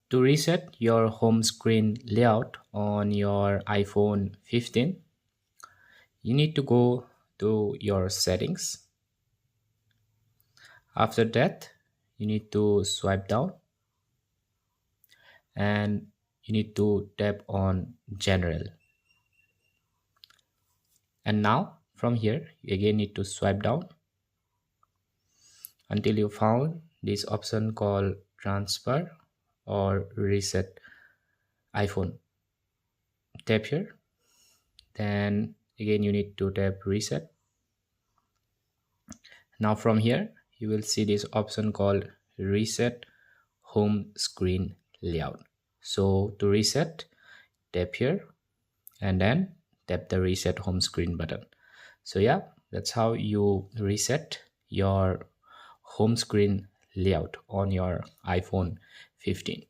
To reset your home screen layout on your iPhone 15, you need to go to your settings. After that, you need to swipe down and you need to tap on General. And now from here, you again need to swipe down until you found this option called Transfer or Reset iPhone. Tap here, then again you need to tap Reset. Now from here you will see this option called Reset Home Screen Layout. So to reset, tap here and then tap the Reset Home Screen button. So yeah, that's how you reset your home screen layout on your iPhone 15.